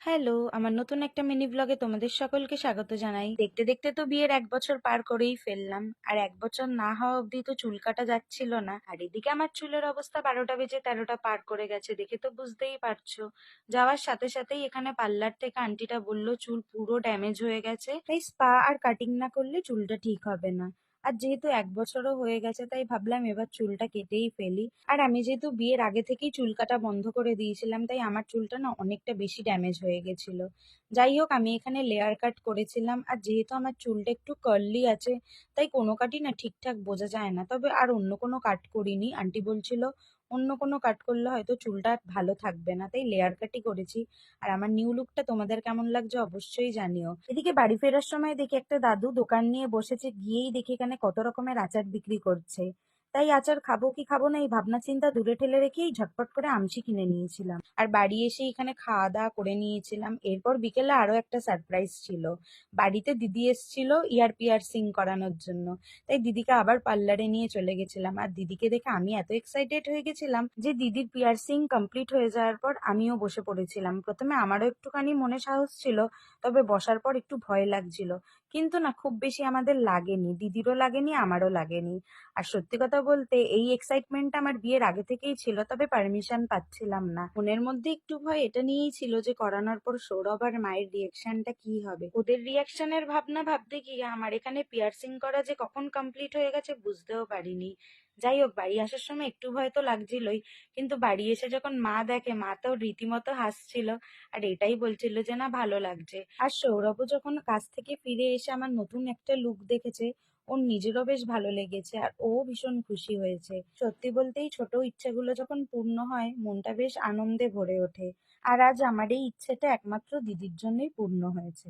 Hello, আমার নতুন একটা মিনি ব্লগে তোমাদের সকলকে স্বাগত জানাই। দেখতে দেখতে তো বিয়ের 1 বছর পার করেই ফেললাম। আর 1 বছর না হওয়া অবধি তো চুল কাটা যাচ্ছিল না। আর এদিকে আমার চুলের অবস্থা 12টা বেজে 13টা পার করে গেছে, দেখে তো বুঝতেই পারছো। যাওয়ার সাথে সাথেই এখানে পার্লার থেকে আন্টিটা বলল চুল পুরো ড্যামেজ হয়ে গেছে, তাই স্পা আর কাটিং না করলে চুলটা ঠিক হবে না। আর যেহেতু 1 বছরও হয়ে গেছে, তাই ভাবলাম এবার চুলটা কেটেই ফেলি। আর আমি যেহেতু বিয়ের আগে থেকেই চুল কাটা বন্ধ করে দিয়েছিলাম, তাই আমার চুলটা না অনেকটা বেশি ড্যামেজ হয়ে গেছিল। যাই হোক, আমি এখানে লেয়ার কাট করেছিলাম। আর যেহেতু আমার চুলটা একটু কার্লি আছে, তাই কোনো কাটই না ঠিকঠাক বোঝা যায় না। তবে আর অন্য কোনো কাট করিনি। আন্টি বলছিল অন্য কোনো কাট করলে হয়তো চুলটা আর ভালো থাকবে না, তাই লেয়ার কাটই করেছি। আর আমার নিউ লুকটা তোমাদের কেমন লাগছে অবশ্যই জানিও। এদিকে বাড়ি ফেরার সময় দেখি একটা দাদু দোকান নিয়ে বসেছে, গিয়েই দেখি এখানে কত রকমের আচার বিক্রি করছে। তাই আচার খাবো কি খাবো না এই ভাবনা চিন্তা দূরে ঠেলে রেখেই ঝটপট করে আমচি কিনে নিয়েছিলাম। আর বাড়ি এসে এখানে খাওয়া দাওয়া করে নিয়েছিলাম। এরপর বিকেলে আরো একটা সারপ্রাইজ ছিল। বাড়িতে দিদি এসেছিল ইয়ার পিয়ার্সিং করানোর জন্য। তাই দিদিকে আবার পার্লারে নিয়ে চলে গেছিলাম। আর দিদিকে দেখে আমি এত এক্সাইটেড হয়ে গেছিলাম যে দিদির পিয়ার্সিং কমপ্লিট হয়ে যাওয়ার পর আমিও বসে পড়েছিলাম। প্রথমে আমারও একটুখানি মনে সাহস ছিল, তবে বসার পর একটু ভয় লাগছিল। কিন্তু না, খুব বেশি আমাদের লাগেনি, দিদিরও লাগেনি, আমারও লাগেনি। আর সত্যি কথা বলতে এই এক্সাইটমেন্টটা আমার বিয়ের আগে থেকেই ছিল, তবে পারমিশন পাচ্ছিলাম না। মনের মধ্যে একটু ভয় এটা নিয়েই ছিল যে করানোর পর সৌরভ আর মায়ের রিয়াকশনটা কি হবে। ওদের রিয়াকশনের ভাবনা ভাবতে গিয়ে আমার এখানে পিয়ার্সিং করা যে কখন কমপ্লিট হয়ে গেছে বুঝতেও পারিনি। যাই হোক, বাড়ি আসার সময় একটু ভয় তো লাগছিলই, কিন্তু বাড়ি এসে যখন মা দেখে, মা তো রীতিমতো হাসছিল। আর এটাই বলছিল যে না, ভালো লাগছে। আর সৌরভও যখন কাজ থেকে ফিরে এসে আমার নতুন একটা লুক দেখেছে, ওর নিজেরও বেশ ভালো লেগেছে আর ও ভীষণ খুশি হয়েছে। সত্যি বলতেই ছোট ইচ্ছেগুলো যখন পূর্ণ হয়, মনটা বেশ আনন্দে ভরে ওঠে। আর আজ আমার এই ইচ্ছেটা একমাত্র দিদির জন্যই পূর্ণ হয়েছে।